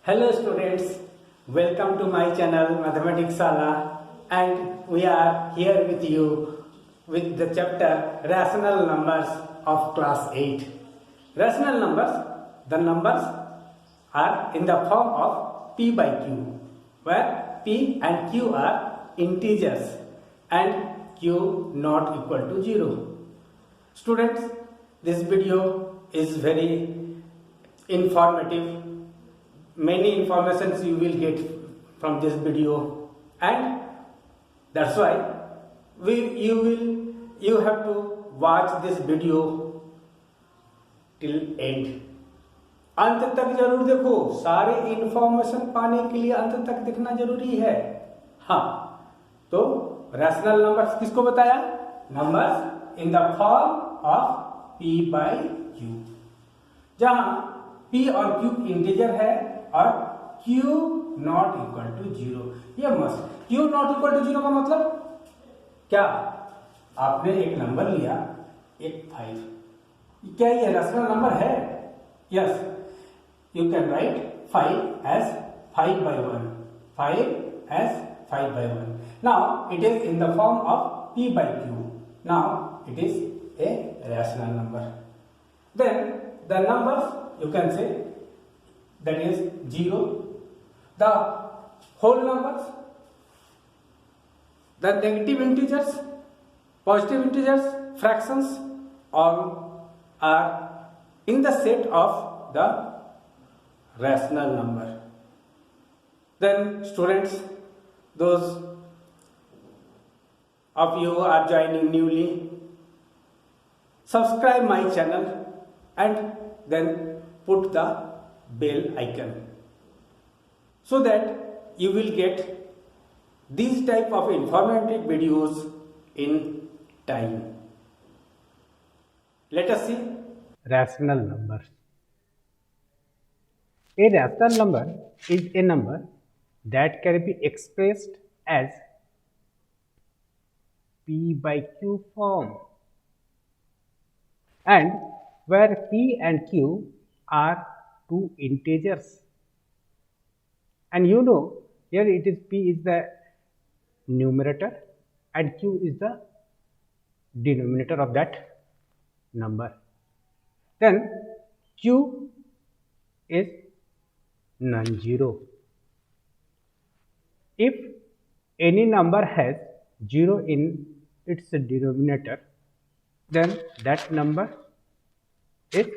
Hello students, welcome to my channel Mathematics Sala, and we are here with you with the chapter Rational Numbers of class 8. Rational numbers, the numbers are in the form of P by Q, where P and Q are integers and Q not equal to 0. Students, this video is very informative. Many informations you will get from this video, and that's why you have to watch this video till end. अंत तक जरूर देखो, सारे information पाने के लिए अंत तक देखना जरूरी है। हाँ, तो रैशनल नंबर्स किसको बताया? Numbers in the form of P by Q, जहां P और Q इंटीजर है और Q नॉट इक्वल टू 0। ये मस्त, Q नॉट इक्वल टू 0 का मतलब क्या? आपने एक नंबर लिया, एक 5, क्या ये रैशनल नंबर है? Yes, you can write 5 as 5 by 1, 5 as 5 by 1. Now it is in the form of P by Q. Now it is a rational number. Then the numbers you can say that is 0, the whole numbers, the negative integers, positive integers, fractions, all are in the set of the rational number. Then students, those of you who are joining newly, subscribe my channel and then put the bell icon so that you will get these type of informative videos in time. Let us see rational numbers. A rational number is a number that can be expressed as P by Q form, and where P and Q are two integers, and you know here it is P is the numerator and Q is the denominator of that number. Then Q is non-zero. If any number has 0 in its denominator, then that number is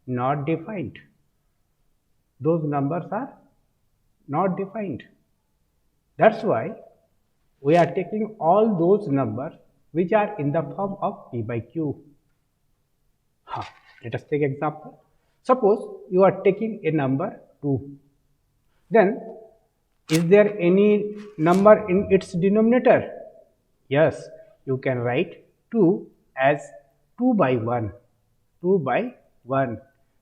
not defined. Those numbers are not defined. That's why we are taking all those numbers which are in the form of P by Q. Let us take example. Suppose you are taking a number 2. Then is there any number in its denominator? Yes, you can write 2 as 2 by 1, 2 by 1.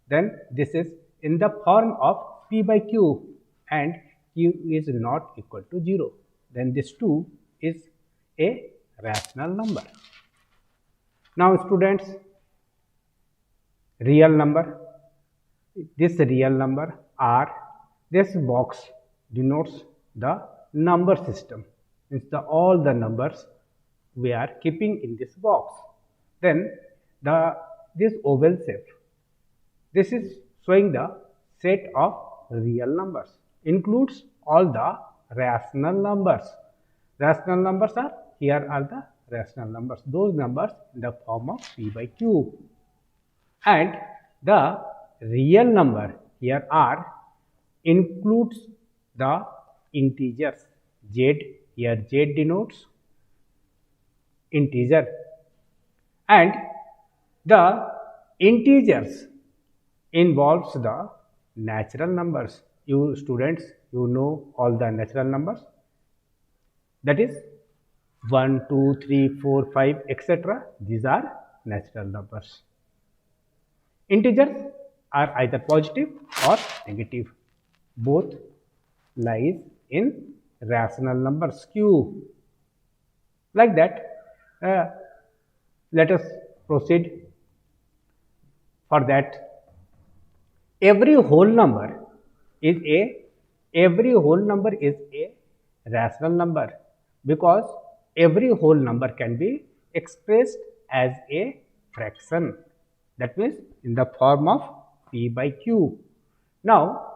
Then this is in the form of P by Q and Q is not equal to 0. Then this 2 is a rational number. Now students, real number. This real number R, this box denotes the number system. It's all the numbers we are keeping in this box. Then this oval shape, this is showing the set of real numbers, includes all the rational numbers. Rational numbers are, here are the rational numbers, those numbers in the form of P by Q. And the real number here R includes the integers. Z, here Z denotes integer, and the integers involves the natural numbers. You students, you know all the natural numbers, that is 1, 2, 3, 4, 5, etc. These are natural numbers. Integers are either positive or negative. Both lies in rational numbers Q. Like that, let us proceed. For that, every whole number is every whole number is a rational number, because every whole number can be expressed as a fraction. That means in the form of p by q. Now,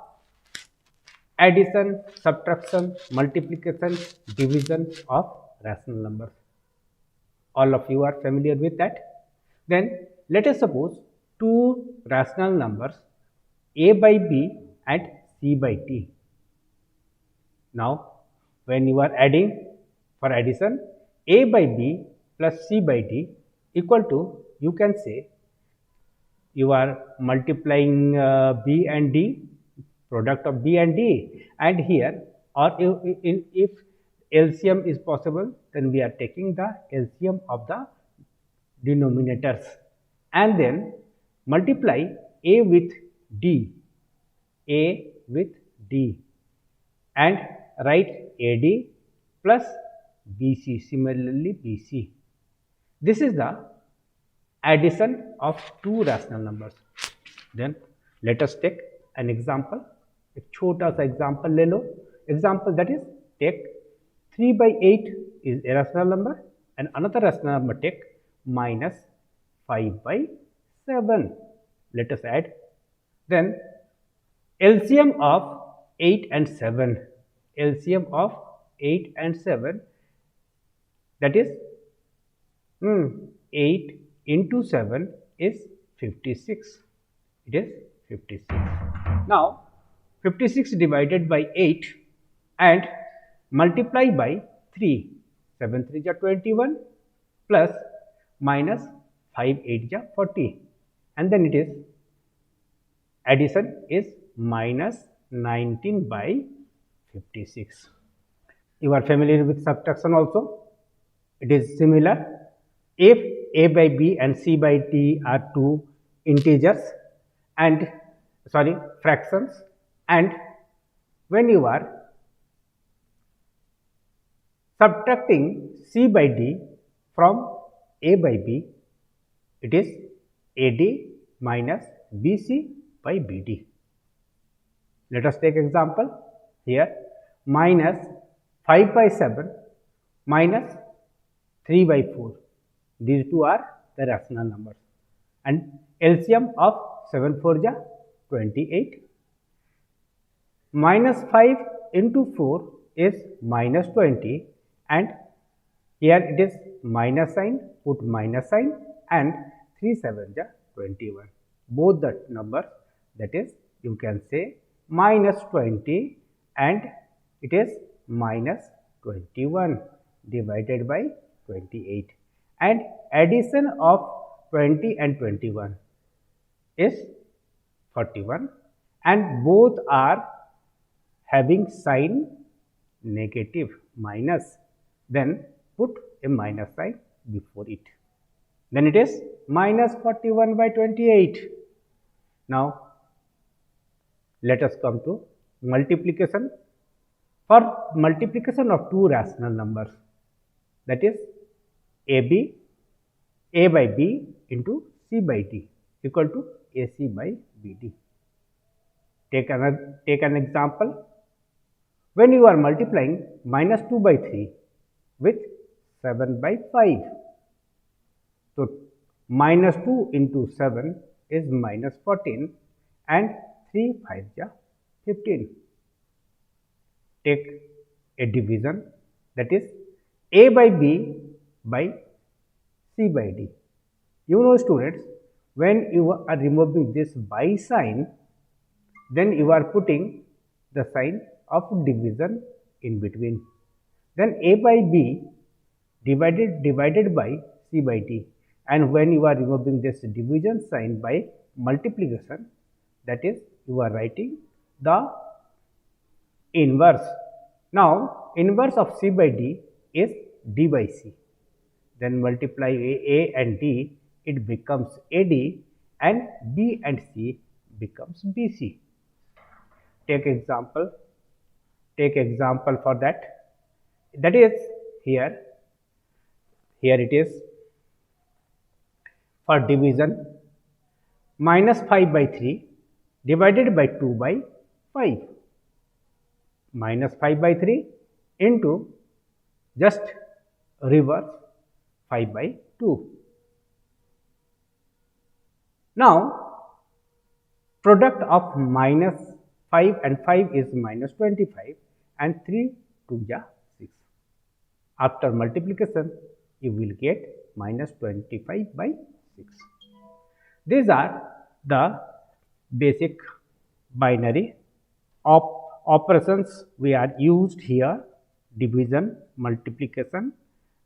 addition, subtraction, multiplication, division of rational numbers. All of you are familiar with that. Then let us suppose two rational numbers a by b and c by d. Now, when you are adding, for addition, a by b plus c by d equal to, you can say, you are multiplying b and d, product of b and d, and here, or if LCM is possible, then we are taking the LCM of the denominators and then multiply a with d, and write AD plus BC, similarly BC. This is the addition of two rational numbers. Then let us take an example. एक छोटा सा example ले लो. Example, that is, take 3 by 8 is a rational number and another rational number, take minus 5 by 7. Let us add. Then LCM of 8 and 7. LCM of 8 and 7, that is 8 into 7 is 56. It is 56. Now 56 divided by 8 and multiply by 3. 7 3 ja 21 plus minus 5 8 ja 40, and then it is addition is minus 19 by 56. You are familiar with subtraction also. It is similar. If a by b and c by d are two integers and fractions, and when you are subtracting c by d from a by b, it is ad minus bc by bd. Let us take example here. Minus 5 by 7 minus 3 by 4. These two are the rational numbers, and LCM of 7 4 ja 28. Minus 5 into 4 is minus 20, and here it is minus sign, put minus sign, and 3 7 ja 21. Both the numbers, that is, you can say minus 20 and it is minus 21 divided by 28, and addition of 20 and 21 is 41, and both are having sign negative, minus, then put a minus sign before it. Then it is minus 41 by 28. Now let us come to multiplication. For multiplication of two rational numbers, that is a by b into c by d equal to ac by bd. Take an example. When you are multiplying minus 2 by 3 with 7 by 5, so minus 2 into 7 is minus 14, and 3 5 ja 15. Take a division, that is a by b by c by d. You know, students, when you are removing this by sign, then you are putting the sign of division in between. Then a by b divided by c by d, and when you are removing this division sign by multiplication, that is, you are writing the inverse. Now inverse of c by d is d by c. Then multiply a and d, it becomes ad, and b and c becomes bc. Take example for that. That is, here it is for division. Minus 5 by 3 divided by 2 by 5. Minus 5 by 3 into just reverse 5 by 2. Now, product of minus 5 and 5 is minus 25 and 3 2 ja 6. After multiplication, you will get minus 25 by 6. These are the basic binary operations we are used here: division, multiplication,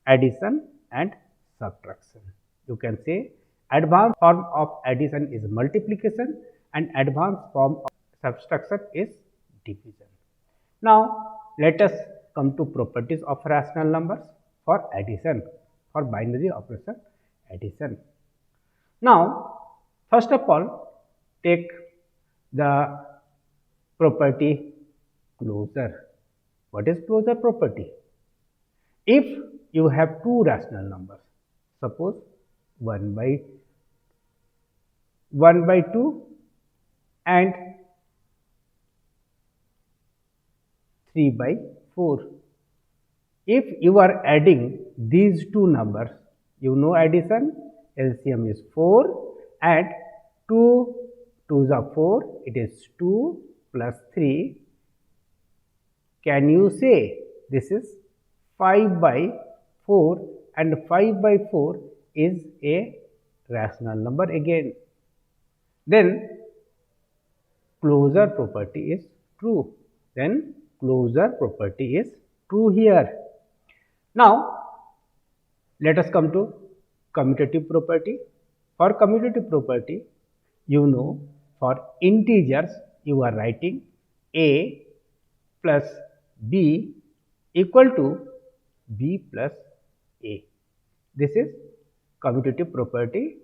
addition and subtraction. You can say advanced form of addition is multiplication and advanced form of subtraction is division. Now let us come to properties of rational numbers for addition, for binary operation addition. Now first of all, take the property closure. What is closure property? If you have two rational numbers, suppose 1 by 2 and 3 by 4. If you are adding these two numbers, you know addition, LCM is 4 and 2 2s are 4, it is 2 plus 3. Can you say this is 5 by 4 and 5 by 4 is a rational number again? Then closure property is true. Then closure property is true here. Now let us come to commutative property. For commutative property, you know, for integers you are writing a plus b equal to b plus a. This is commutative property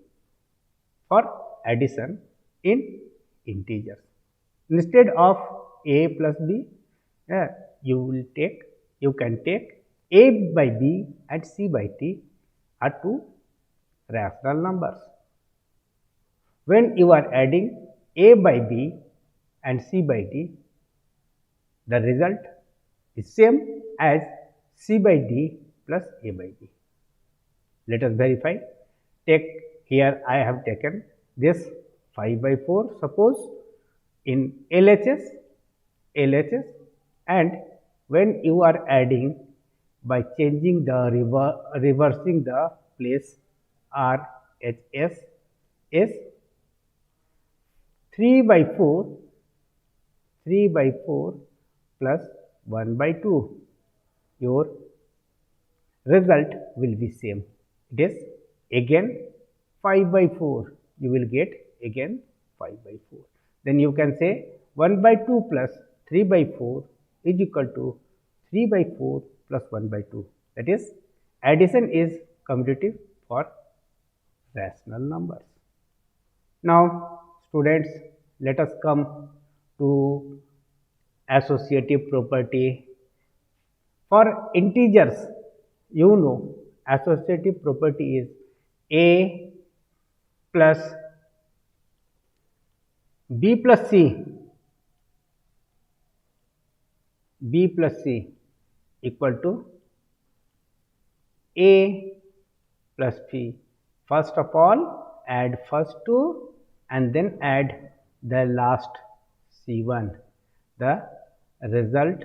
for addition in integers. Instead of a plus b, you can take a by b and c by t are two rational numbers. When you are adding a by b and c by d, the result is same as c by d plus a by b. Let us verify. Take here I have taken this 5 by 4, suppose in LHS, and when you are adding by changing the reversing the place RHS is 3 by 4 plus 1 by 2. Your result will be same. It is again 5 by 4. You will get again 5 by 4. Then you can say 1 by 2 plus 3 by 4 is equal to 3 by 4 plus 1 by 2. That is, addition is commutative for rational numbers. Now students, let us come to associative property. For integers, you know, associative property is a plus b plus c equal to a plus b. First of all, add first two and then add the last C1. The result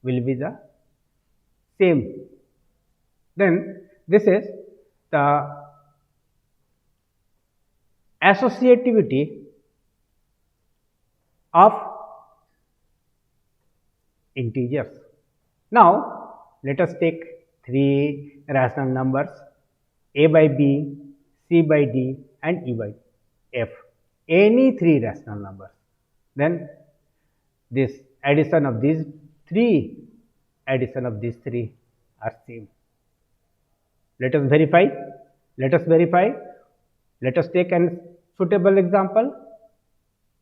will be the same. Then this is the associativity of integers. Now let us take three rational numbers a by b, c by d and e by f. Any three rational numbers. Then this addition of these three are same. Let us verify. Let us take an suitable example.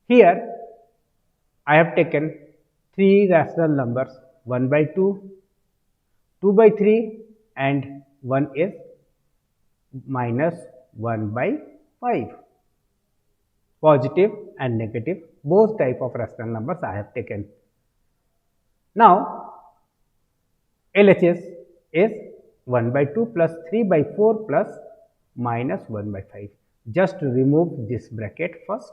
Here I have taken three rational numbers 1 by 2, 2 by 3 and one is minus 1 by 5. Positive and negative, both type of rational numbers I have taken. Now LHS is 1 by 2 plus 3 by 4 plus minus 1 by 5. Just remove this bracket first.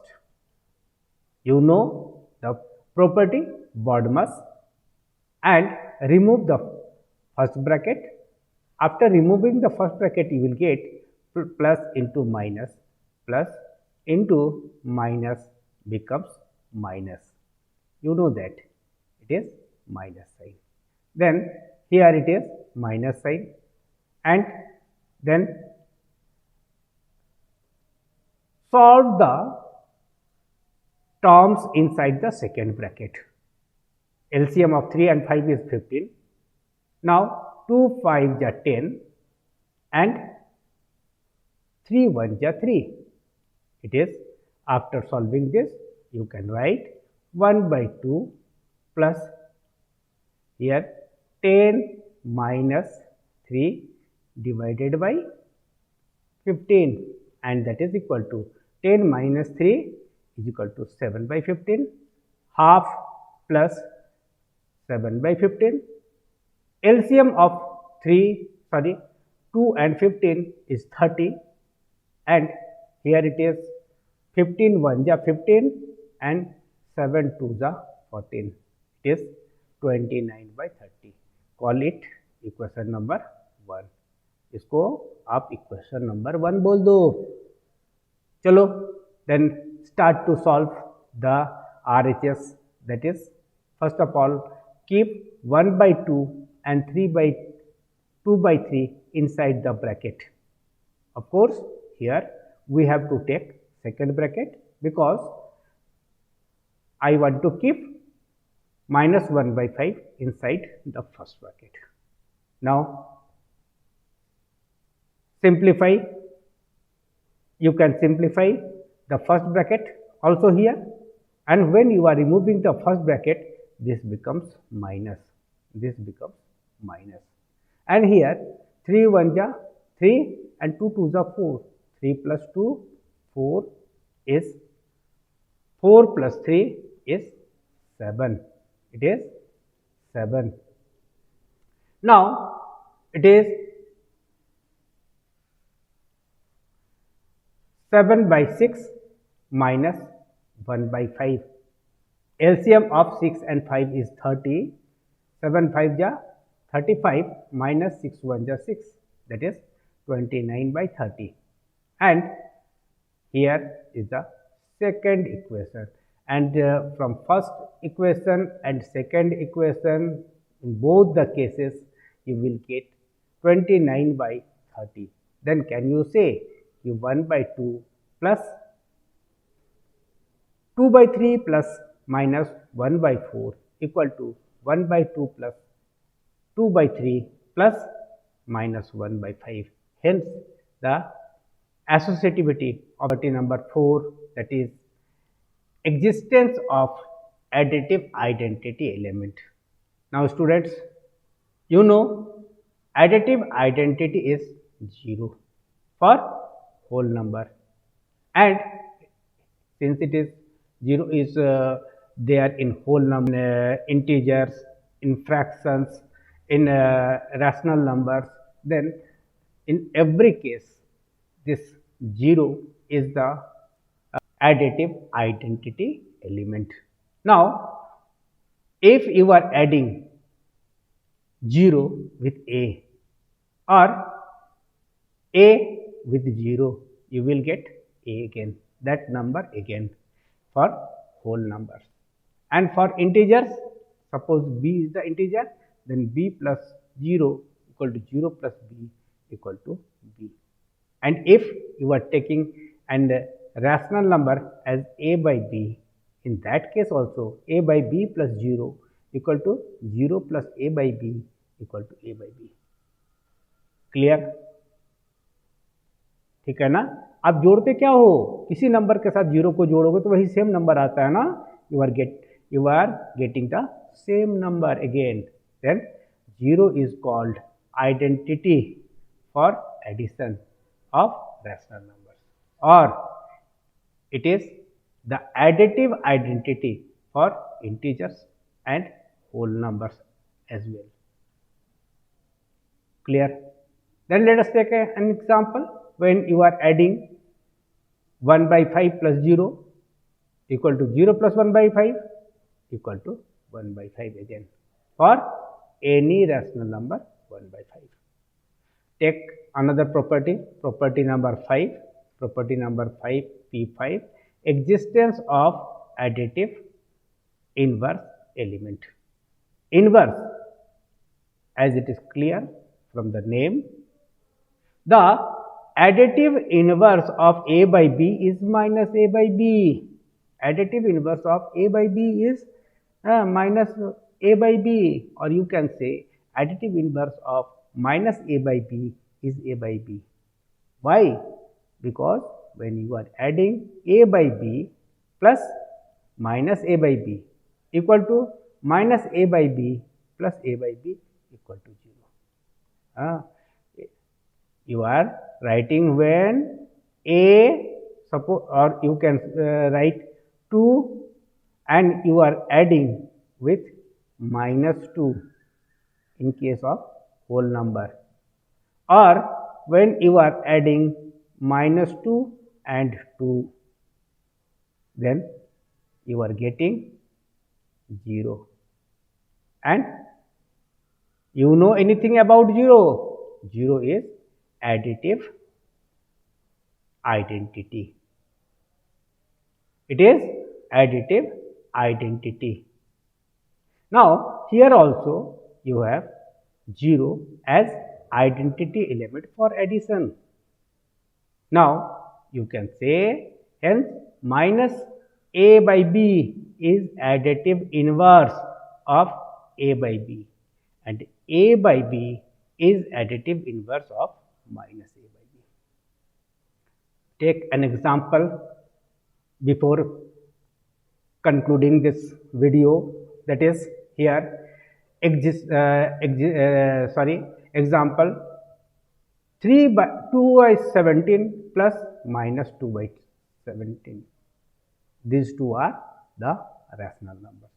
You know the property BODMAS, and remove the first bracket. After removing the first bracket, you will get plus into minus becomes minus. You know that it is minus sign. Then here it is minus sign, and then solve the terms inside the second bracket. LCM of 3 and 5 is 15. Now 2 5 ja 10 and 3 1 ja 3. It is, after solving this, you can write 1 by 2 plus here 10 minus 3 divided by 15, and that is equal to 10 minus 3 is equal to 7 by 15, half plus 7 by 15. LCM of 2 and 15 is 30, and here it is 15 1 ja 15 and 7 2 ja 14. It is 29 by 30. Call it equation number 1. इसको आप equation number 1 बोल दो. चलो, then start to solve the RHS. That is, first of all, keep 1 by 2 and 2 by 3 inside the bracket. Of course, here we have to take second bracket because I want to keep minus 1 by 5 inside the first bracket. Now simplify. You can simplify the first bracket also here, and when you are removing the first bracket, this becomes minus, and here 3 1 ja 3 and 2 2 ja 4. 3 plus 2 4 is 4 plus 3 is 7. It is 7. Now it is 7 by 6 minus 1 by 5. LCM of 6 and 5 is 30. 7 5 ja 35 minus 6 1 ja 6. That is 29 by 30. And here is the second equation. And from first equation and second equation, in both the cases, you will get 29 by 30. Then can you say 1 by 2 plus 2 by 3 plus minus 1 by 4 equal to 1 by 2 plus 2 by 3 plus minus 1 by 5. Hence, the associativity of property number 4, that is existence of additive identity element. Now students, you know additive identity is 0 for whole number, and since it is 0 is there in whole number, integers, in fractions, in rational numbers, then in every case this 0 is the additive identity element. Now if you are adding 0 with A or A with 0, you will get A again, that number again for whole numbers. And for integers, suppose B is the integer, then B plus 0 equal to 0 plus B equal to B. And if you are taking and rational number as A by B, in that case also A by B plus 0 equal to 0 plus A by B equal to A by B. Clear? ठीक है ना? आप जोड़ते क्या हो? किसी number के साथ 0 को जोड़ोगे तो वही सेम नंबर आता है ना? You are getting the same number again. Then 0 is called identity for addition of rational numbers, or it is the additive identity for integers and whole numbers as well. Clear? Then let us take an example. When you are adding 1 by 5 plus 0 equal to 0 plus 1 by 5 equal to 1 by 5 again, for any rational number 1 by 5. Take another property, property number 5, property number 5, P5, existence of additive inverse element. Inverse, as it is clear from the name, the additive inverse of A by B is minus A by B. Additive inverse of A by B is minus A by B, or you can say additive inverse of minus A by B is A by B. Why? Because when you are adding A by B plus minus A by B equal to minus A by B plus A by B equal to 0. You are writing when A, suppose, or you can write 2 and you are adding with minus 2 in case of whole number, or when you are adding minus 2 and 2, then you are getting 0. And you know anything about 0? 0 is additive identity. It is additive identity. Now, here also you have 0 as identity element for addition. Now, you can say, hence, minus A by B is additive inverse of A by B, and A by B is additive inverse of minus A by B. Take an example before concluding this video, that is here example 2 by 17 plus minus 2 by 17. These two are the rational numbers.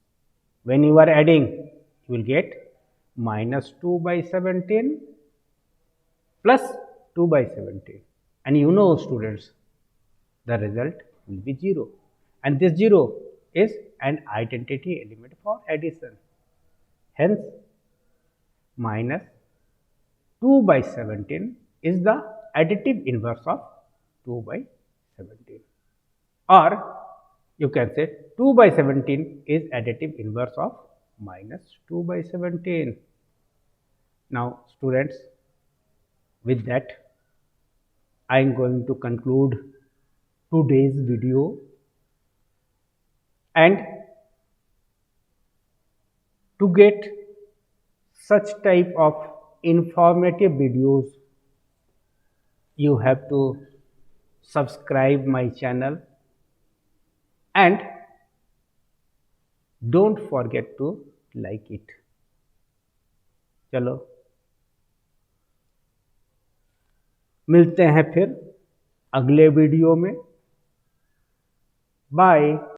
When you are adding, you will get minus 2 by 17 plus 2 by 17. And you know, students, the result will be 0. And this 0 is an identity element for addition. Hence, minus 2 by 17 is the additive inverse of 2 by 17. Or you can say 2 by 17 is additive inverse of minus 2 by 17. Now, students, with that, I am going to conclude today's video, and to get such type of informative videos, you have to subscribe my channel and don't forget to like it. चलो मिलते हैं फिर अगले video में. Bye.